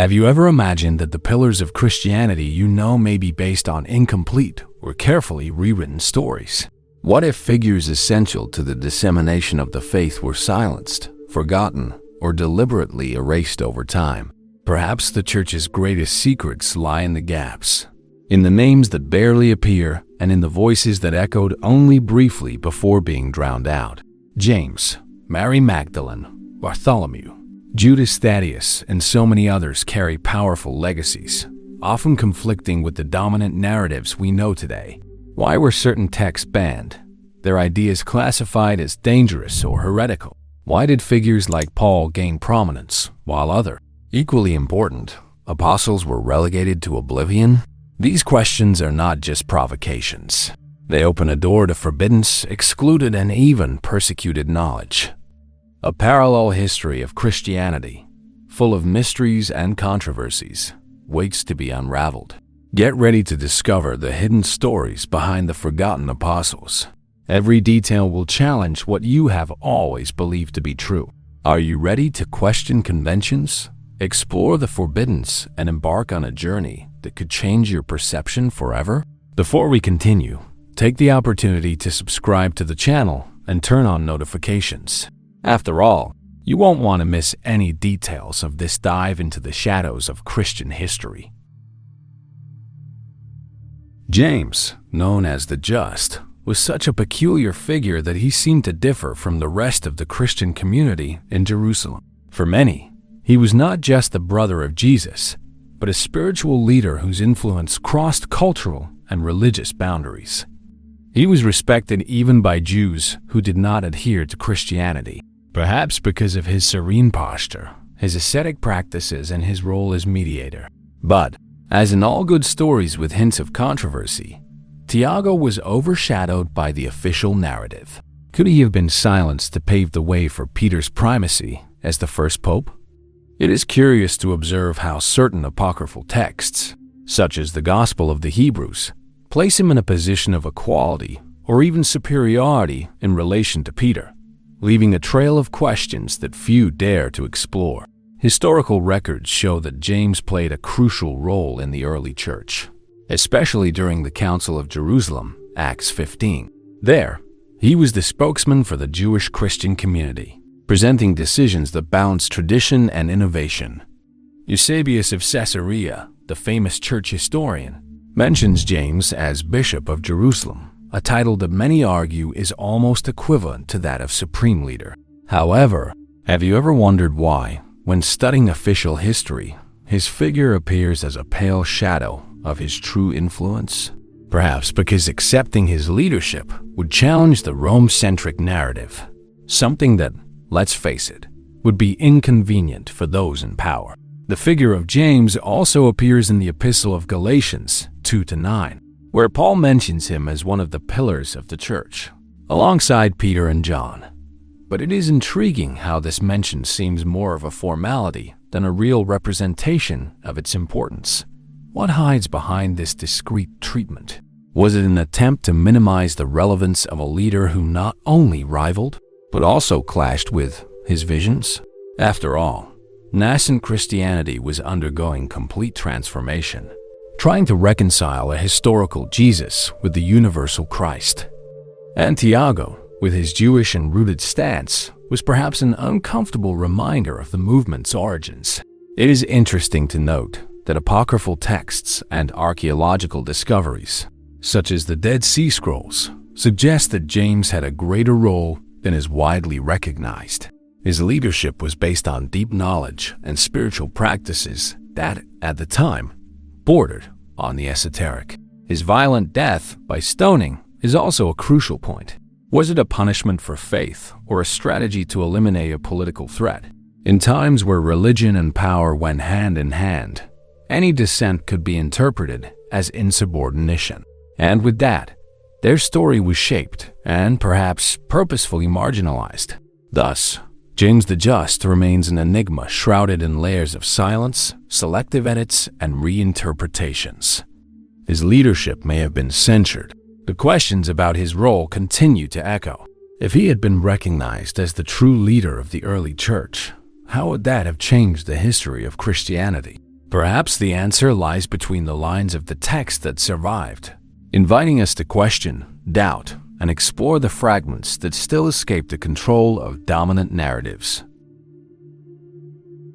Have you ever imagined that the pillars of Christianity may be based on incomplete or carefully rewritten stories? What if figures essential to the dissemination of the faith were silenced, forgotten, or deliberately erased over time? Perhaps the Church's greatest secrets lie in the gaps, in the names that barely appear, and in the voices that echoed only briefly before being drowned out. James, Mary Magdalene, Bartolomeu, Judas Tadeu, and so many others carry powerful legacies, often conflicting with the dominant narratives we know today. Why were certain texts banned, their ideas classified as dangerous or heretical? Why did figures like Paul gain prominence, while other, equally important, apostles were relegated to oblivion? These questions are not just provocations. They open a door to forbidden, excluded, and even persecuted knowledge. A parallel history of Christianity, full of mysteries and controversies, waits to be unraveled. Get ready to discover the hidden stories behind the forgotten apostles. Every detail will challenge what you have always believed to be true. Are you ready to question conventions, explore the forbidden, and embark on a journey that could change your perception forever? Before we continue, take the opportunity to subscribe to the channel and turn on notifications. After all, you won't want to miss any details of this dive into the shadows of Christian history. James, known as the Just, was such a peculiar figure that he seemed to differ from the rest of the Christian community in Jerusalem. For many, he was not just the brother of Jesus, but a spiritual leader whose influence crossed cultural and religious boundaries. He was respected even by Jews who did not adhere to Christianity, perhaps because of his serene posture, his ascetic practices, and his role as mediator. But, as in all good stories with hints of controversy, Tiago was overshadowed by the official narrative. Could he have been silenced to pave the way for Peter's primacy as the first pope? It is curious to observe how certain apocryphal texts, such as the Gospel of the Hebrews, place him in a position of equality or even superiority in relation to Peter, leaving a trail of questions that few dare to explore. Historical records show that James played a crucial role in the early church, especially during the Council of Jerusalem, Acts 15. There, he was the spokesman for the Jewish Christian community, presenting decisions that balanced tradition and innovation. Eusebius of Caesarea, the famous church historian, mentions James as Bishop of Jerusalem, a title that many argue is almost equivalent to that of Supreme Leader. However, have you ever wondered why, when studying official history, his figure appears as a pale shadow of his true influence? Perhaps because accepting his leadership would challenge the Rome-centric narrative, something that, let's face it, would be inconvenient for those in power. The figure of James also appears in the Epistle of Galatians 2-9, where Paul mentions him as one of the pillars of the church, alongside Peter and John. But it is intriguing how this mention seems more of a formality than a real representation of its importance. What hides behind this discreet treatment? Was it an attempt to minimize the relevance of a leader who not only rivaled, but also clashed with his visions? After all, nascent Christianity was undergoing complete transformation, trying to reconcile a historical Jesus with the universal Christ. And Tiago, with his Jewish and rooted stance, was perhaps an uncomfortable reminder of the movement's origins. It is interesting to note that apocryphal texts and archaeological discoveries, such as the Dead Sea Scrolls, suggest that James had a greater role than is widely recognized. His leadership was based on deep knowledge and spiritual practices that, at the time, bordered on the esoteric. His violent death by stoning is also a crucial point. Was it a punishment for faith or a strategy to eliminate a political threat? In times where religion and power went hand in hand, any dissent could be interpreted as insubordination. And with that, their story was shaped and perhaps purposefully marginalized. Thus, James the Just remains an enigma shrouded in layers of silence, selective edits, and reinterpretations. His leadership may have been censored. The questions about his role continue to echo. If he had been recognized as the true leader of the early church, how would that have changed the history of Christianity? Perhaps the answer lies between the lines of the text that survived, inviting us to question, doubt, and explore the fragments that still escape the control of dominant narratives.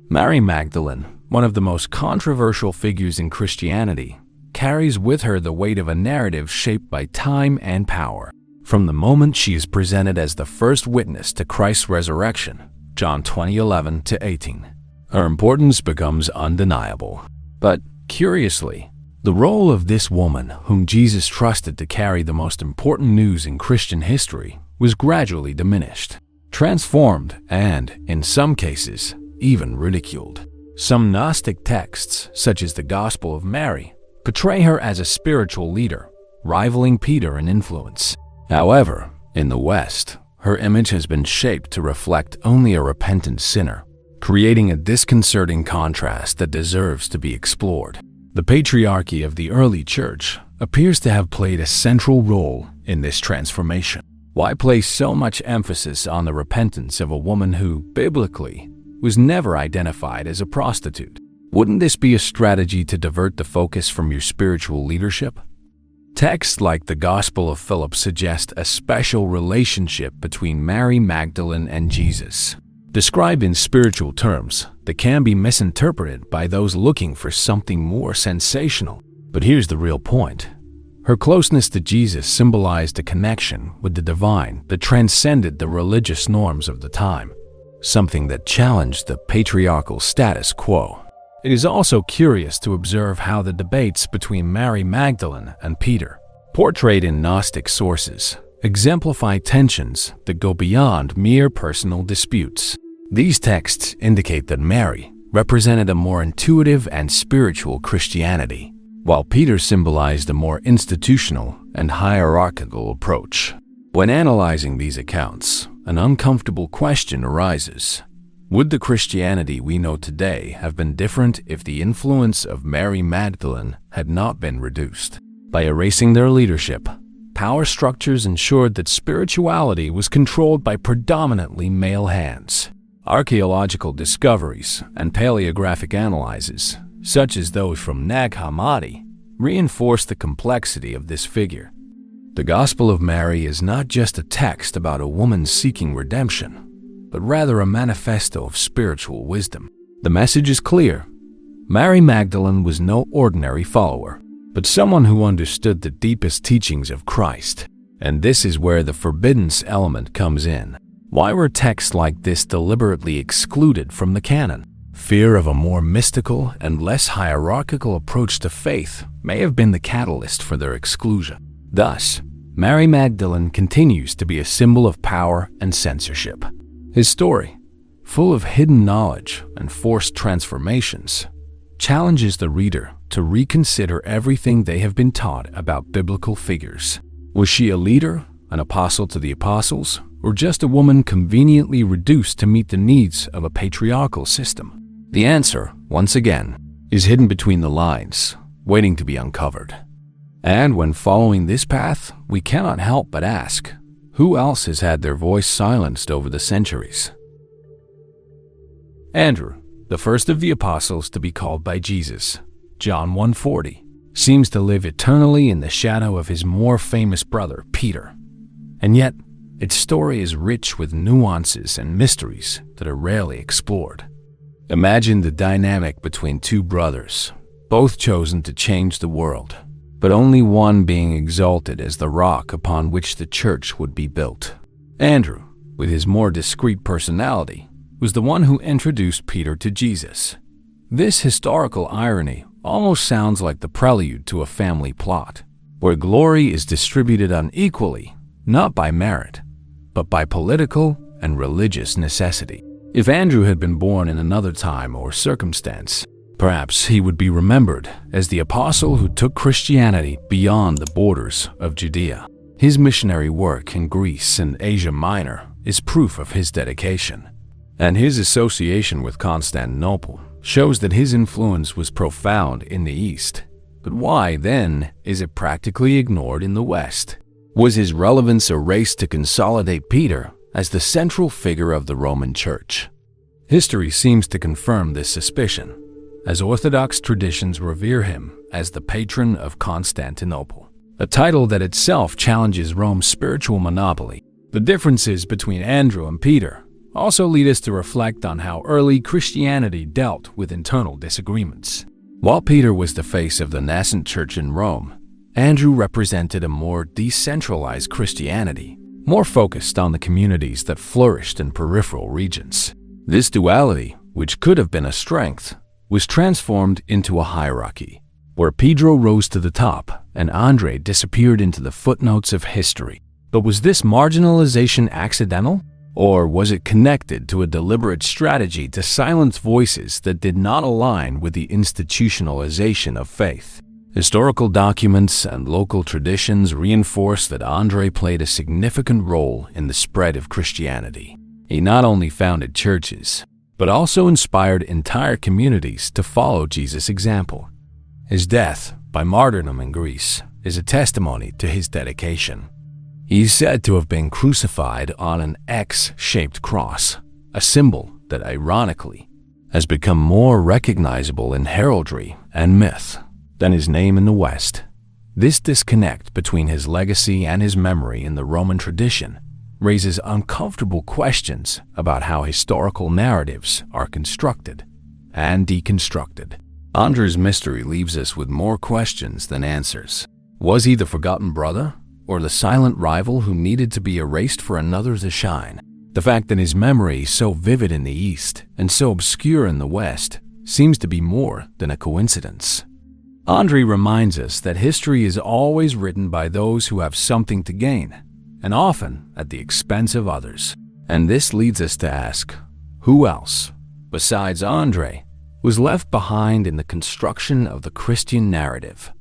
Mary Magdalene, one of the most controversial figures in Christianity, carries with her the weight of a narrative shaped by time and power. From the moment she is presented as the first witness to Christ's resurrection, John 20:11-18, her importance becomes undeniable. But, curiously, the role of this woman, whom Jesus trusted to carry the most important news in Christian history, was gradually diminished, transformed, and, in some cases, even ridiculed. Some Gnostic texts, such as the Gospel of Mary, portray her as a spiritual leader, rivaling Peter in influence. However, in the West, her image has been shaped to reflect only a repentant sinner, creating a disconcerting contrast that deserves to be explored. The patriarchy of the early church appears to have played a central role in this transformation. Why place so much emphasis on the repentance of a woman who, biblically, was never identified as a prostitute? Wouldn't this be a strategy to divert the focus from your spiritual leadership? Texts like the Gospel of Philip suggest a special relationship between Mary Magdalene and Jesus. Described in spiritual terms that can be misinterpreted by those looking for something more sensational. But here's the real point. Her closeness to Jesus symbolized a connection with the divine that transcended the religious norms of the time, something that challenged the patriarchal status quo. It is also curious to observe how the debates between Mary Magdalene and Peter, portrayed in Gnostic sources, exemplify tensions that go beyond mere personal disputes. These texts indicate that Mary represented a more intuitive and spiritual Christianity, while Peter symbolized a more institutional and hierarchical approach. When analyzing these accounts, an uncomfortable question arises. Would the Christianity we know today have been different if the influence of Mary Magdalene had not been reduced? By erasing their leadership, power structures ensured that spirituality was controlled by predominantly male hands. Archaeological discoveries and paleographic analyses, such as those from Nag Hammadi, reinforce the complexity of this figure. The Gospel of Mary is not just a text about a woman seeking redemption, but rather a manifesto of spiritual wisdom. The message is clear. Mary Magdalene was no ordinary follower, but someone who understood the deepest teachings of Christ. And this is where the forbiddance element comes in. Why were texts like this deliberately excluded from the canon? Fear of a more mystical and less hierarchical approach to faith may have been the catalyst for their exclusion. Thus, Mary Magdalene continues to be a symbol of power and censorship. His story, full of hidden knowledge and forced transformations, challenges the reader to reconsider everything they have been taught about biblical figures. Was she a leader, an apostle to the apostles, or just a woman conveniently reduced to meet the needs of a patriarchal system? The answer, once again, is hidden between the lines, waiting to be uncovered. And when following this path, we cannot help but ask, who else has had their voice silenced over the centuries? Andrew, the first of the apostles to be called by Jesus, John 1:40, seems to live eternally in the shadow of his more famous brother, Peter. And yet, its story is rich with nuances and mysteries that are rarely explored. Imagine the dynamic between two brothers, both chosen to change the world, but only one being exalted as the rock upon which the church would be built. Andrew, with his more discreet personality, was the one who introduced Peter to Jesus. This historical irony almost sounds like the prelude to a family plot, where glory is distributed unequally, not by merit, but by political and religious necessity. If Andrew had been born in another time or circumstance, perhaps he would be remembered as the apostle who took Christianity beyond the borders of Judea. His missionary work in Greece and Asia Minor is proof of his dedication, and his association with Constantinople shows that his influence was profound in the East. But why, then, is it practically ignored in the West? Was his relevance a race to consolidate Peter as the central figure of the Roman Church? History seems to confirm this suspicion. as Orthodox traditions revere him as the patron of Constantinople, a title that itself challenges Rome's spiritual monopoly. The differences between Andrew and Peter also lead us to reflect on how early Christianity dealt with internal disagreements. While Peter was the face of the nascent church in Rome, Andrew represented a more decentralized Christianity, more focused on the communities that flourished in peripheral regions. This duality, which could have been a strength, was transformed into a hierarchy, where Pedro rose to the top and Andre disappeared into the footnotes of history. But was this marginalization accidental? Or was it connected to a deliberate strategy to silence voices that did not align with the institutionalization of faith? Historical documents and local traditions reinforce that Andre played a significant role in the spread of Christianity. He not only founded churches, but also inspired entire communities to follow Jesus' example. His death, by martyrdom in Greece, is a testimony to his dedication. He is said to have been crucified on an X-shaped cross, a symbol that, ironically, has become more recognizable in heraldry and myth than his name in the West. This disconnect between his legacy and his memory in the Roman tradition raises uncomfortable questions about how historical narratives are constructed and deconstructed. Andrew's mystery leaves us with more questions than answers. Was he the forgotten brother, or the silent rival who needed to be erased for another to shine? The fact that his memory is so vivid in the East and so obscure in the West seems to be more than a coincidence. Andre reminds us that history is always written by those who have something to gain, and often at the expense of others. And this leads us to ask, who else, besides Andre, was left behind in the construction of the Christian narrative?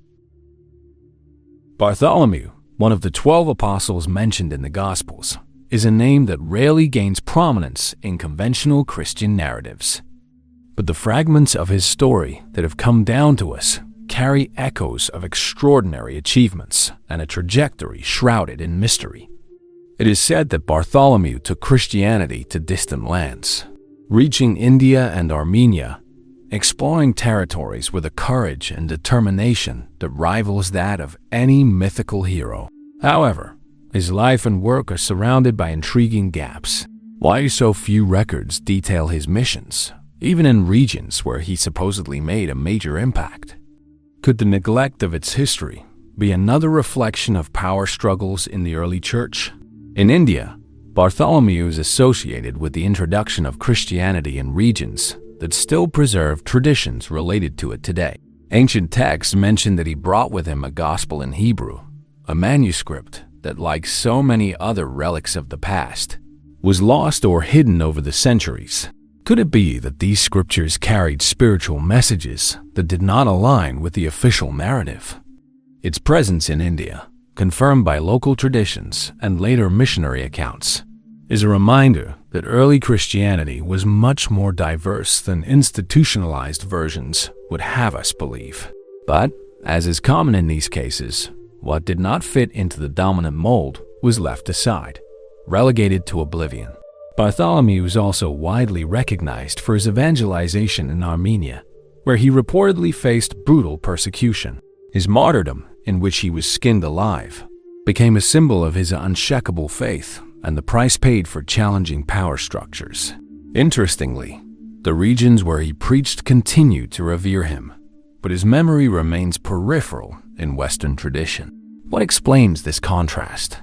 Bartholomew, one of the 12 apostles mentioned in the Gospels, is a name that rarely gains prominence in conventional Christian narratives. But the fragments of his story that have come down to us carry echoes of extraordinary achievements and a trajectory shrouded in mystery. It is said that Bartholomew took Christianity to distant lands, reaching India and Armenia, exploring territories with a courage and determination that rivals that of any mythical hero. However, his life and work are surrounded by intriguing gaps. Why so few records detail his missions, even in regions where he supposedly made a major impact? Could the neglect of its history be another reflection of power struggles in the early church? In India, Bartholomew is associated with the introduction of Christianity in regions that still preserve traditions related to it today. Ancient texts mention that he brought with him a gospel in Hebrew, a manuscript that, like so many other relics of the past, was lost or hidden over the centuries. Could it be that these scriptures carried spiritual messages that did not align with the official narrative? Its presence in India, confirmed by local traditions and later missionary accounts, is a reminder that early Christianity was much more diverse than institutionalized versions would have us believe. But, as is common in these cases, what did not fit into the dominant mold was left aside, relegated to oblivion. Bartholomew is also widely recognized for his evangelization in Armenia, where he reportedly faced brutal persecution. His martyrdom, in which he was skinned alive, became a symbol of his unshakable faith and the price paid for challenging power structures. Interestingly, the regions where he preached continue to revere him, but his memory remains peripheral in Western tradition. What explains this contrast?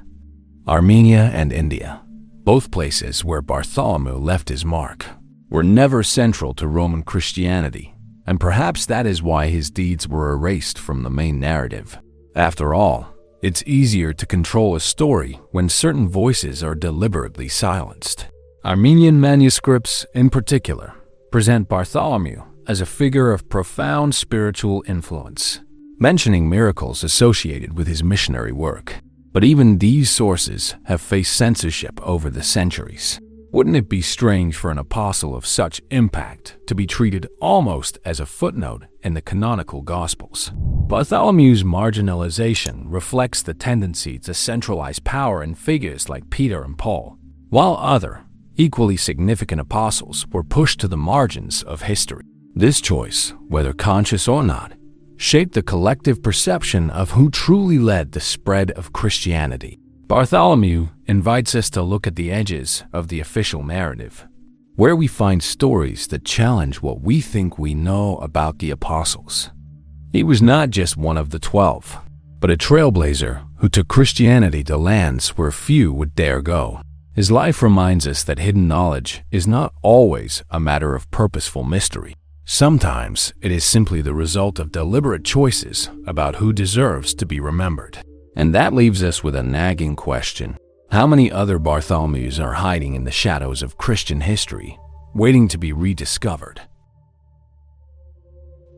Armenia and India, both places where Bartholomew left his mark, were never central to Roman Christianity, and perhaps that is why his deeds were erased from the main narrative. After all, it's easier to control a story when certain voices are deliberately silenced. Armenian manuscripts, in particular, present Bartholomew as a figure of profound spiritual influence, mentioning miracles associated with his missionary work. But even these sources have faced censorship over the centuries. Wouldn't it be strange for an apostle of such impact to be treated almost as a footnote in the canonical Gospels? Bartholomew's marginalization reflects the tendency to centralize power in figures like Peter and Paul, while other, equally significant apostles were pushed to the margins of history. This choice, whether conscious or not, shaped the collective perception of who truly led the spread of Christianity. Bartholomew invites us to look at the edges of the official narrative, where we find stories that challenge what we think we know about the apostles. He was not just one of the 12, but a trailblazer who took Christianity to lands where few would dare go. His life reminds us that hidden knowledge is not always a matter of purposeful mystery. Sometimes it is simply the result of deliberate choices about who deserves to be remembered. And that leaves us with a nagging question. How many other Bartholomews are hiding in the shadows of Christian history, waiting to be rediscovered?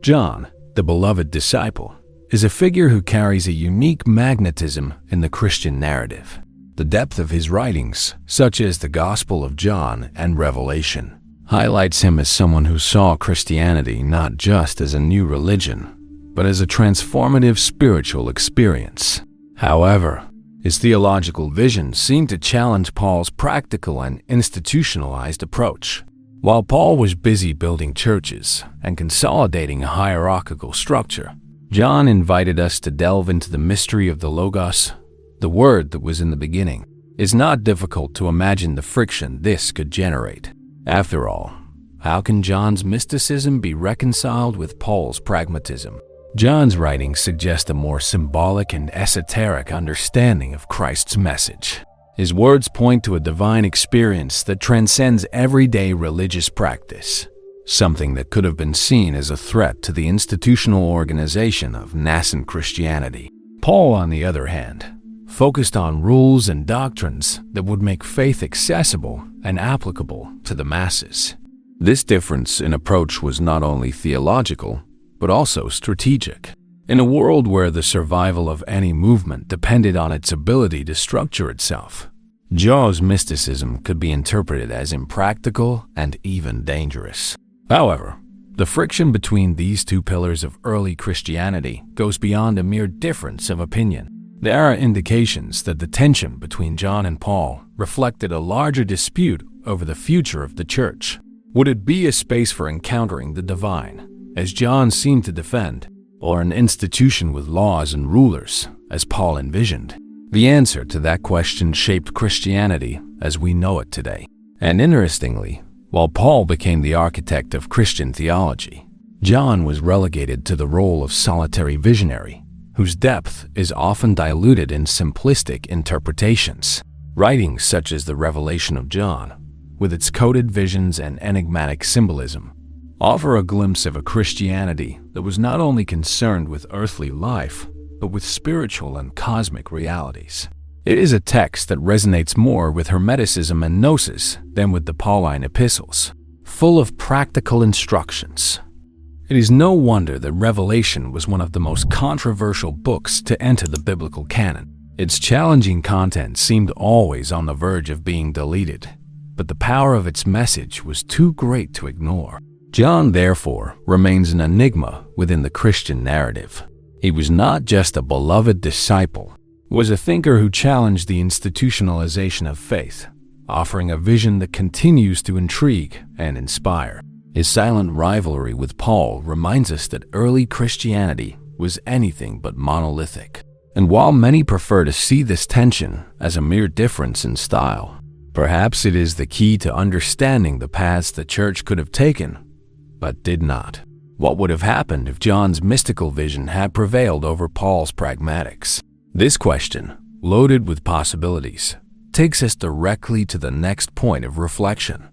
John, the beloved disciple, is a figure who carries a unique magnetism in the Christian narrative. The depth of his writings, such as the Gospel of John and Revelation, highlights him as someone who saw Christianity not just as a new religion, but as a transformative spiritual experience. However, his theological vision seemed to challenge Paul's practical and institutionalized approach. While Paul was busy building churches and consolidating a hierarchical structure, John invited us to delve into the mystery of the Logos, the Word that was in the beginning. It's not difficult to imagine the friction this could generate. After all, how can John's mysticism be reconciled with Paul's pragmatism? John's writings suggest a more symbolic and esoteric understanding of Christ's message. His words point to a divine experience that transcends everyday religious practice, something that could have been seen as a threat to the institutional organization of nascent Christianity. Paul, on the other hand, focused on rules and doctrines that would make faith accessible and applicable to the masses. This difference in approach was not only theological, but also strategic. In a world where the survival of any movement depended on its ability to structure itself, John's mysticism could be interpreted as impractical and even dangerous. However, the friction between these two pillars of early Christianity goes beyond a mere difference of opinion. There are indications that the tension between John and Paul reflected a larger dispute over the future of the church. Would it be a space for encountering the divine, as John seemed to defend, or an institution with laws and rulers, as Paul envisioned? The answer to that question shaped Christianity as we know it today. And interestingly, while Paul became the architect of Christian theology, John was relegated to the role of solitary visionary, whose depth is often diluted in simplistic interpretations. Writings such as the Revelation of John, with its coded visions and enigmatic symbolism, offer a glimpse of a Christianity that was not only concerned with earthly life, but with spiritual and cosmic realities. It is a text that resonates more with Hermeticism and Gnosis than with the Pauline epistles, full of practical instructions. It is no wonder that Revelation was one of the most controversial books to enter the biblical canon. Its challenging content seemed always on the verge of being deleted, but the power of its message was too great to ignore. John, therefore, remains an enigma within the Christian narrative. He was not just a beloved disciple, he was a thinker who challenged the institutionalization of faith, offering a vision that continues to intrigue and inspire. His silent rivalry with Paul reminds us that early Christianity was anything but monolithic. And while many prefer to see this tension as a mere difference in style, perhaps it is the key to understanding the paths the church could have taken, but did not. What would have happened if John's mystical vision had prevailed over Paul's pragmatics? This question, loaded with possibilities, takes us directly to the next point of reflection.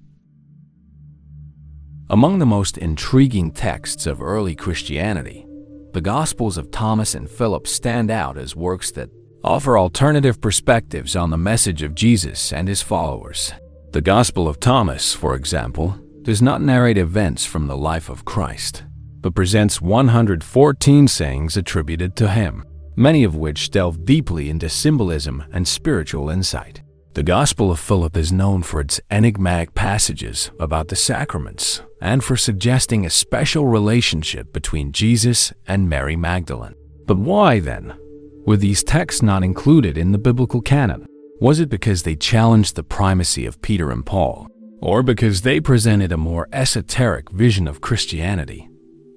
Among the most intriguing texts of early Christianity, the Gospels of Thomas and Philip stand out as works that offer alternative perspectives on the message of Jesus and his followers. The Gospel of Thomas, for example, does not narrate events from the life of Christ, but presents 114 sayings attributed to him, many of which delve deeply into symbolism and spiritual insight. The Gospel of Philip is known for its enigmatic passages about the sacraments and for suggesting a special relationship between Jesus and Mary Magdalene. But why, then, were these texts not included in the biblical canon? Was it because they challenged the primacy of Peter and Paul, or because they presented a more esoteric vision of Christianity,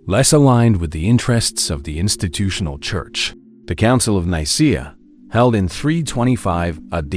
less aligned with the interests of the institutional church. The Council of Nicaea, held in 325 AD,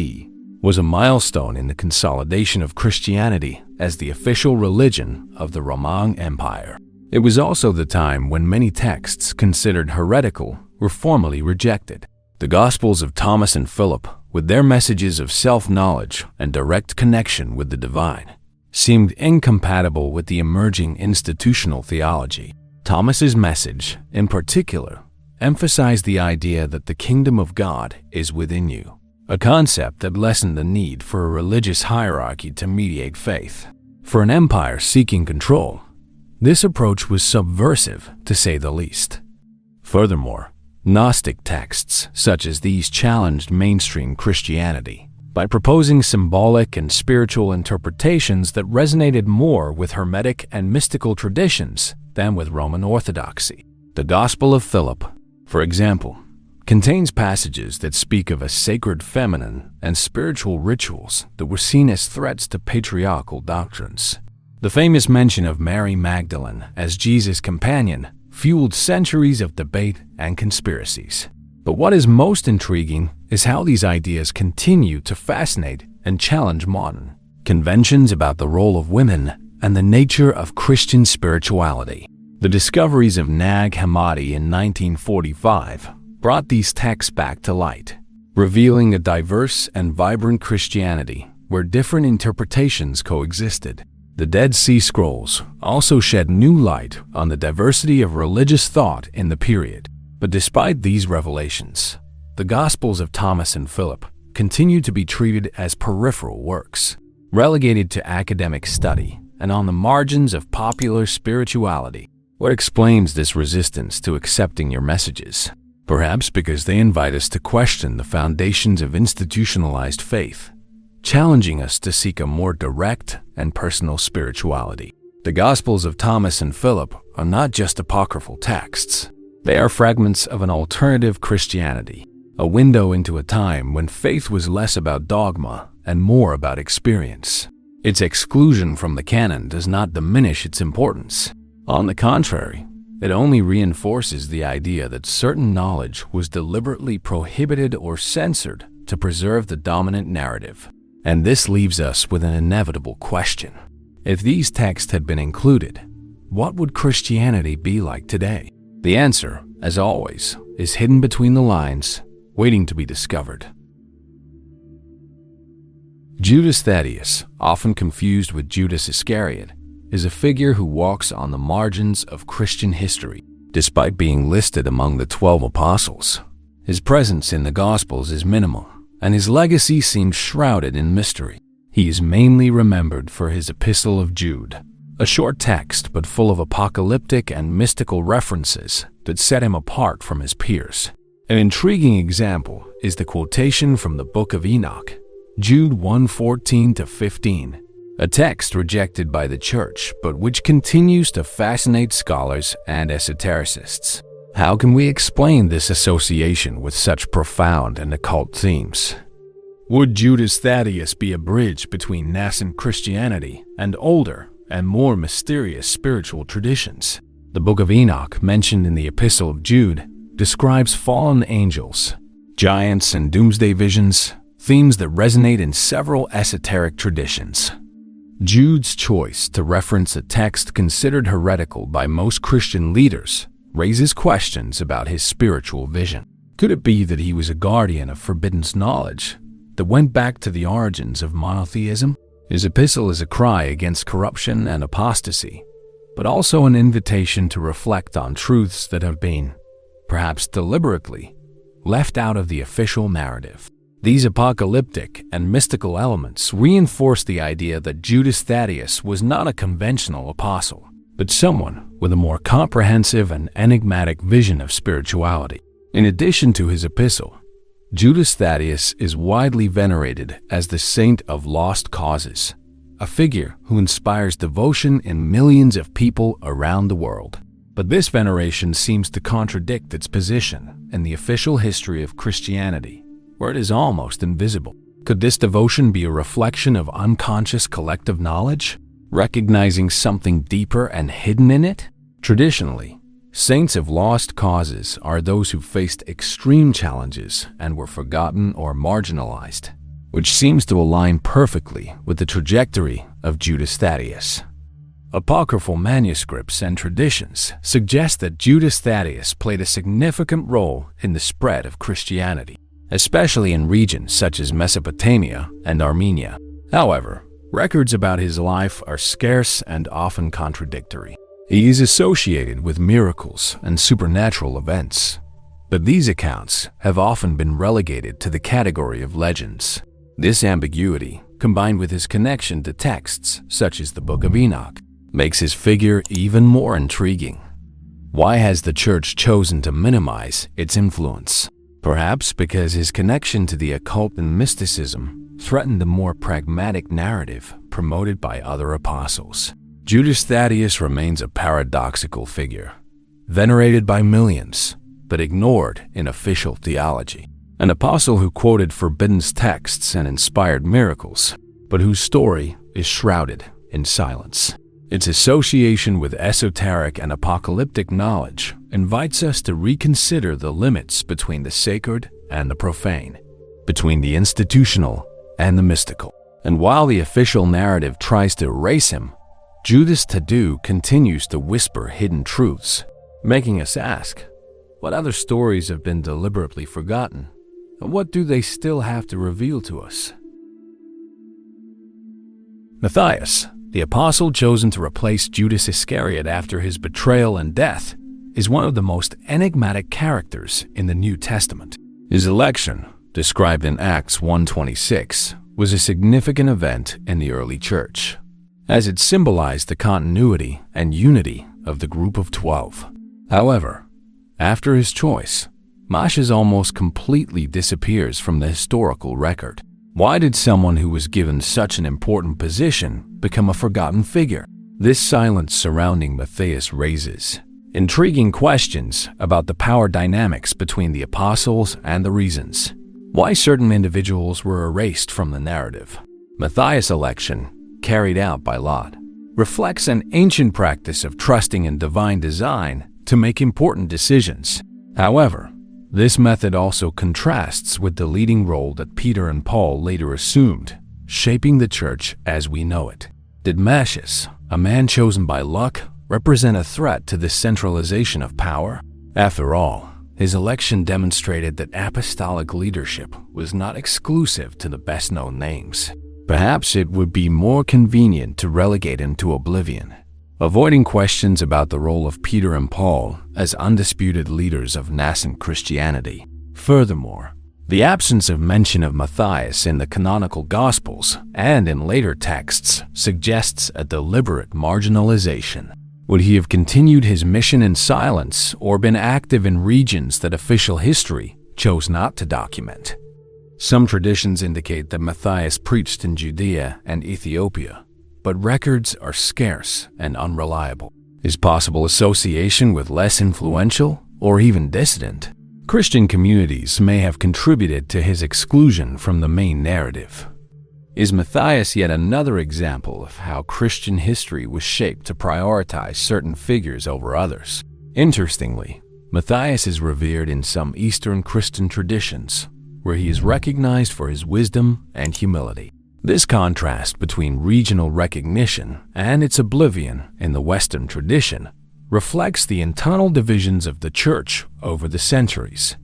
was a milestone in the consolidation of Christianity as the official religion of the Roman Empire. It was also the time when many texts considered heretical were formally rejected. The Gospels of Thomas and Philip, with their messages of self-knowledge and direct connection with the divine, seemed incompatible with the emerging institutional theology. Thomas's message, in particular, emphasized the idea that the kingdom of God is within you, a concept that lessened the need for a religious hierarchy to mediate faith. For an empire seeking control, this approach was subversive, to say the least. Furthermore, Gnostic texts such as these challenged mainstream Christianity by proposing symbolic and spiritual interpretations that resonated more with Hermetic and mystical traditions than with Roman orthodoxy. The Gospel of Philip, for example, contains passages that speak of a sacred feminine and spiritual rituals that were seen as threats to patriarchal doctrines. The famous mention of Mary Magdalene as Jesus' companion fueled centuries of debate and conspiracies. But what is most intriguing is how these ideas continue to fascinate and challenge modern conventions about the role of women and the nature of Christian spirituality. The discoveries of Nag Hammadi in 1945 brought these texts back to light, revealing a diverse and vibrant Christianity where different interpretations coexisted. The Dead Sea Scrolls also shed new light on the diversity of religious thought in the period. But despite these revelations, the Gospels of Thomas and Philip continue to be treated as peripheral works, relegated to academic study and on the margins of popular spirituality. What explains this resistance to accepting your messages? Perhaps because they invite us to question the foundations of institutionalized faith, challenging us to seek a more direct and personal spirituality. The Gospels of Thomas and Philip are not just apocryphal texts. They are fragments of an alternative Christianity, a window into a time when faith was less about dogma and more about experience. Its exclusion from the canon does not diminish its importance. On the contrary, it only reinforces the idea that certain knowledge was deliberately prohibited or censored to preserve the dominant narrative. And this leaves us with an inevitable question. If these texts had been included, what would Christianity be like today? The answer, as always, is hidden between the lines, waiting to be discovered. Judas Thaddeus, often confused with Judas Iscariot, is a figure who walks on the margins of Christian history. Despite being listed among the 12 apostles, his presence in the Gospels is minimal, and his legacy seems shrouded in mystery. He is mainly remembered for his Epistle of Jude, a short text but full of apocalyptic and mystical references that set him apart from his peers. An intriguing example is the quotation from the Book of Enoch, Jude 1:14-15, a text rejected by the church but which continues to fascinate scholars and esotericists. How can we explain this association with such profound and occult themes? Would Judas Thaddeus be a bridge between nascent Christianity and older and more mysterious spiritual traditions? The Book of Enoch, mentioned in the Epistle of Jude, describes fallen angels, giants, and doomsday visions, themes that resonate in several esoteric traditions. Jude's choice to reference a text considered heretical by most Christian leaders raises questions about his spiritual vision. Could it be that he was a guardian of forbidden knowledge that went back to the origins of monotheism? His epistle is a cry against corruption and apostasy, but also an invitation to reflect on truths that have been, perhaps deliberately, left out of the official narrative. These apocalyptic and mystical elements reinforce the idea that Judas Thaddeus was not a conventional apostle, but someone with a more comprehensive and enigmatic vision of spirituality. In addition to his epistle, Judas Thaddeus is widely venerated as the saint of lost causes, a figure who inspires devotion in millions of people around the world. But this veneration seems to contradict its position in the official history of Christianity, where it is almost invisible. Could this devotion be a reflection of unconscious collective knowledge, recognizing something deeper and hidden in it? Traditionally, saints of lost causes are those who faced extreme challenges and were forgotten or marginalized, which seems to align perfectly with the trajectory of Judas Thaddeus. Apocryphal manuscripts and traditions suggest that Judas Thaddeus played a significant role in the spread of Christianity, especially in regions such as Mesopotamia and Armenia. However, records about his life are scarce and often contradictory. He is associated with miracles and supernatural events, but these accounts have often been relegated to the category of legends. This ambiguity, combined with his connection to texts such as the Book of Enoch, makes his figure even more intriguing. Why has the Church chosen to minimize its influence? Perhaps because his connection to the occult and mysticism threatened the more pragmatic narrative promoted by other apostles. Judas Thaddeus remains a paradoxical figure, venerated by millions, but ignored in official theology. An apostle who quoted forbidden texts and inspired miracles, but whose story is shrouded in silence. Its association with esoteric and apocalyptic knowledge invites us to reconsider the limits between the sacred and the profane, between the institutional and the mystical. And while the official narrative tries to erase him, Judas Tadeu continues to whisper hidden truths, making us ask, what other stories have been deliberately forgotten, and what do they still have to reveal to us? Matthias, the apostle chosen to replace Judas Iscariot after his betrayal and death, is one of the most enigmatic characters in the New Testament. His election, described in Acts 1:26, was a significant event in the early church, as it symbolized the continuity and unity of the group of 12. However, after his choice, Moses almost completely disappears from the historical record. Why did someone who was given such an important position become a forgotten figure? This silence surrounding Matthias raises intriguing questions about the power dynamics between the apostles and the reasons why certain individuals were erased from the narrative. Matthias' election, carried out by lot, reflects an ancient practice of trusting in divine design to make important decisions. However, this method also contrasts with the leading role that Peter and Paul later assumed, shaping the church as we know it. Did Moses, a man chosen by luck, represent a threat to this centralization of power? After all, his election demonstrated that apostolic leadership was not exclusive to the best-known names. Perhaps it would be more convenient to relegate him to oblivion, avoiding questions about the role of Peter and Paul as undisputed leaders of nascent Christianity. Furthermore, the absence of mention of Matthias in the canonical Gospels and in later texts suggests a deliberate marginalization. Would he have continued his mission in silence or been active in regions that official history chose not to document? Some traditions indicate that Matthias preached in Judea and Ethiopia, but records are scarce and unreliable. Is possible association with less influential or even dissident Christian communities may have contributed to his exclusion from the main narrative? Is Matthias yet another example of how Christian history was shaped to prioritize certain figures over others? Interestingly, Matthias is revered in some Eastern Christian traditions, where he is recognized for his wisdom and humility. This contrast between regional recognition and its oblivion in the Western tradition reflects the internal divisions of the Church over the centuries.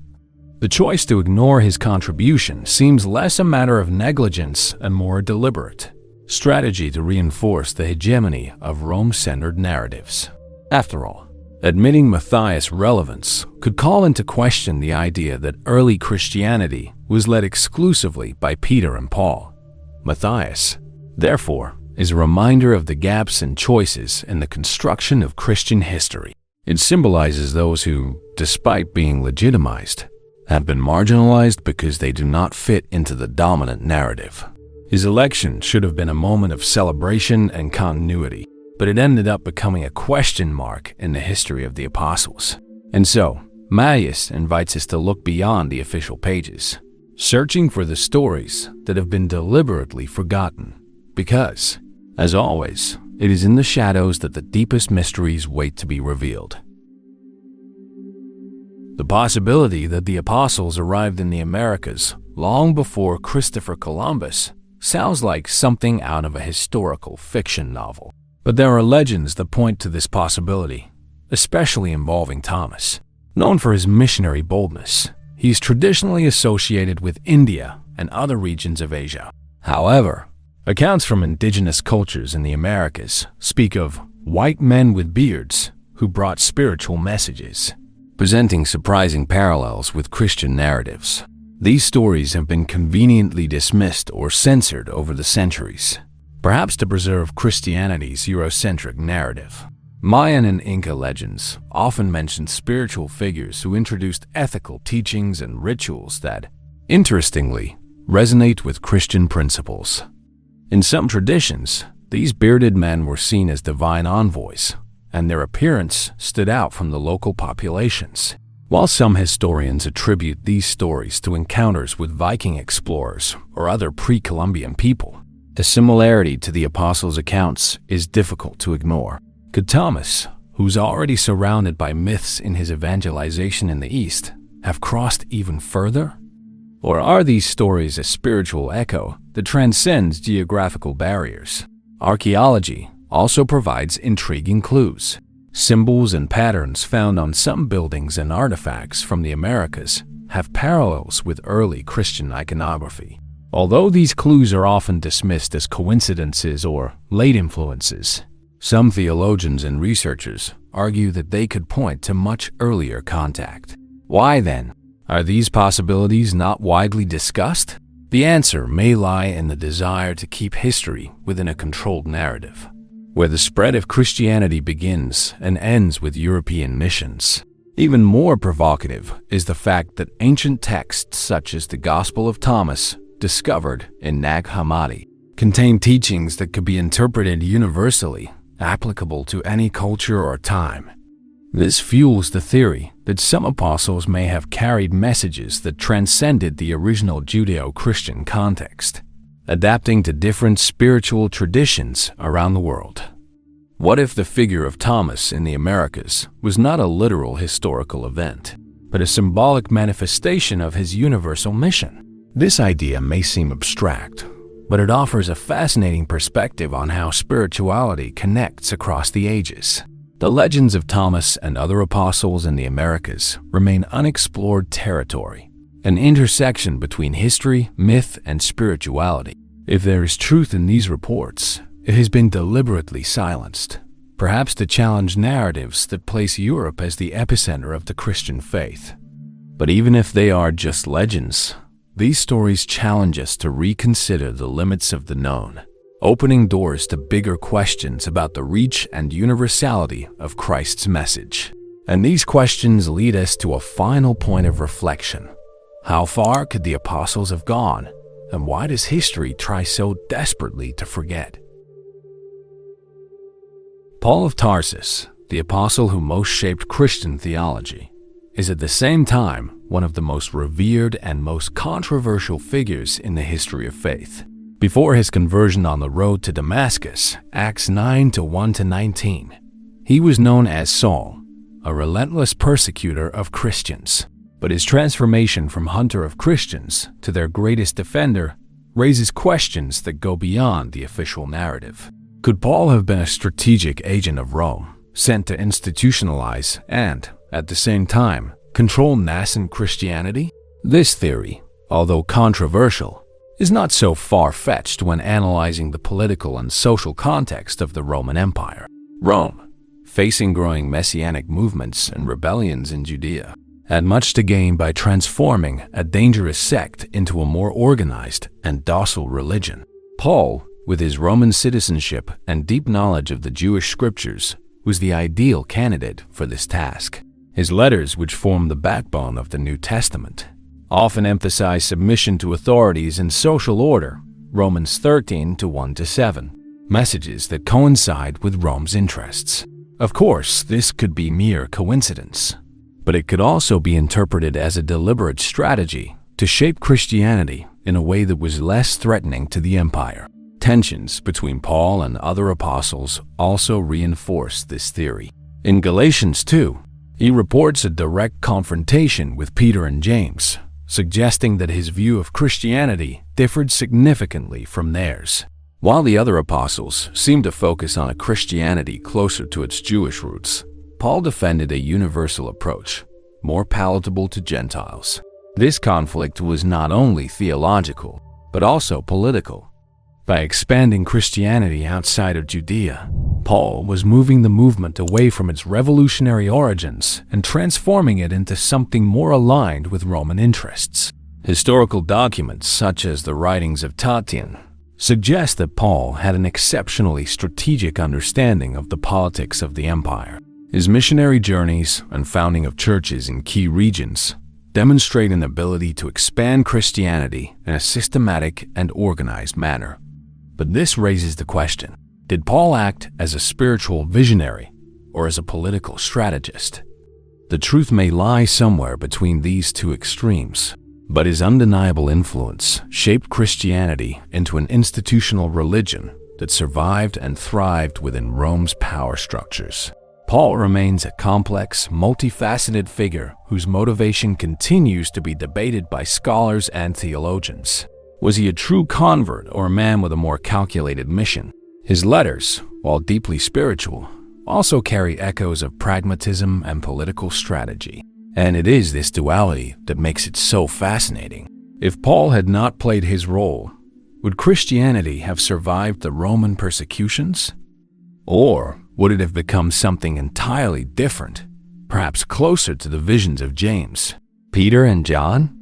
The choice to ignore his contribution seems less a matter of negligence and more a deliberate strategy to reinforce the hegemony of Rome-centered narratives. After all, admitting Matthias' relevance could call into question the idea that early Christianity was led exclusively by Peter and Paul. Matthias, therefore, is a reminder of the gaps and choices in the construction of Christian history. It symbolizes those who, despite being legitimized, have been marginalized because they do not fit into the dominant narrative. His election should have been a moment of celebration and continuity, but it ended up becoming a question mark in the history of the apostles. And so, Matthias invites us to look beyond the official pages, searching for the stories that have been deliberately forgotten, because, as always, it is in the shadows that the deepest mysteries wait to be revealed. The possibility that the apostles arrived in the Americas long before Christopher Columbus sounds like something out of a historical fiction novel. But there are legends that point to this possibility, especially involving Thomas. Known for his missionary boldness, he is traditionally associated with India and other regions of Asia. However, accounts from indigenous cultures in the Americas speak of white men with beards who brought spiritual messages, presenting surprising parallels with Christian narratives. These stories have been conveniently dismissed or censored over the centuries, perhaps to preserve Christianity's Eurocentric narrative. Mayan and Inca legends often mention spiritual figures who introduced ethical teachings and rituals that, interestingly, resonate with Christian principles. In some traditions, these bearded men were seen as divine envoys, and their appearance stood out from the local populations. While some historians attribute these stories to encounters with Viking explorers or other pre-Columbian people, the similarity to the apostles' accounts is difficult to ignore. Could Thomas, who's already surrounded by myths in his evangelization in the East, have crossed even further? Or are these stories a spiritual echo that transcends geographical barriers? Archaeology also provides intriguing clues. Symbols and patterns found on some buildings and artifacts from the Americas have parallels with early Christian iconography. Although these clues are often dismissed as coincidences or late influences, some theologians and researchers argue that they could point to much earlier contact. Why then are these possibilities not widely discussed? The answer may lie in the desire to keep history within a controlled narrative, where the spread of Christianity begins and ends with European missions. Even more provocative is the fact that ancient texts such as the Gospel of Thomas, discovered in Nag Hammadi, contain teachings that could be interpreted universally, applicable to any culture or time. This fuels the theory that some apostles may have carried messages that transcended the original Judeo-Christian context, adapting to different spiritual traditions around the world. What if the figure of Thomas in the Americas was not a literal historical event, but a symbolic manifestation of his universal mission? This idea may seem abstract, but it offers a fascinating perspective on how spirituality connects across the ages. The legends of Thomas and other apostles in the Americas remain unexplored territory, an intersection between history, myth, and spirituality. If there is truth in these reports, it has been deliberately silenced, perhaps to challenge narratives that place Europe as the epicenter of the Christian faith. But even if they are just legends, these stories challenge us to reconsider the limits of the known, opening doors to bigger questions about the reach and universality of Christ's message. And these questions lead us to a final point of reflection. How far could the apostles have gone, and why does history try so desperately to forget? Paul of Tarsus, the apostle who most shaped Christian theology, is at the same time one of the most revered and most controversial figures in the history of faith. Before his conversion on the road to Damascus, Acts 9:1-19, he was known as Saul, a relentless persecutor of Christians. But his transformation from hunter of Christians to their greatest defender raises questions that go beyond the official narrative. Could Paul have been a strategic agent of Rome, sent to institutionalize and, at the same time, control nascent Christianity? This theory, although controversial, is not so far-fetched when analyzing the political and social context of the Roman Empire. Rome, facing growing messianic movements and rebellions in Judea, had much to gain by transforming a dangerous sect into a more organized and docile religion. Paul, with his Roman citizenship and deep knowledge of the Jewish scriptures, was the ideal candidate for this task. His letters, which form the backbone of the New Testament, often emphasize submission to authorities and social order, Romans 13:1-7, messages that coincide with Rome's interests. Of course, this could be mere coincidence, but it could also be interpreted as a deliberate strategy to shape Christianity in a way that was less threatening to the empire. Tensions between Paul and other apostles also reinforced this theory. In Galatians 2, he reports a direct confrontation with Peter and James, suggesting that his view of Christianity differed significantly from theirs. While the other apostles seemed to focus on a Christianity closer to its Jewish roots, Paul defended a universal approach, more palatable to Gentiles. This conflict was not only theological, but also political. By expanding Christianity outside of Judea, Paul was moving the movement away from its revolutionary origins and transforming it into something more aligned with Roman interests. Historical documents such as the writings of Tatian suggest that Paul had an exceptionally strategic understanding of the politics of the empire. His missionary journeys and founding of churches in key regions demonstrate an ability to expand Christianity in a systematic and organized manner. But this raises the question, did Paul act as a spiritual visionary or as a political strategist? The truth may lie somewhere between these two extremes, but his undeniable influence shaped Christianity into an institutional religion that survived and thrived within Rome's power structures. Paul remains a complex, multifaceted figure whose motivation continues to be debated by scholars and theologians. Was he a true convert or a man with a more calculated mission? His letters, while deeply spiritual, also carry echoes of pragmatism and political strategy. And it is this duality that makes it so fascinating. If Paul had not played his role, would Christianity have survived the Roman persecutions? Or would it have become something entirely different, perhaps closer to the visions of James, Peter, and John?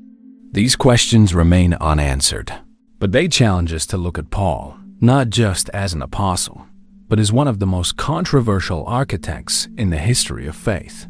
These questions remain unanswered, but they challenge us to look at Paul not just as an apostle, but as one of the most controversial architects in the history of faith.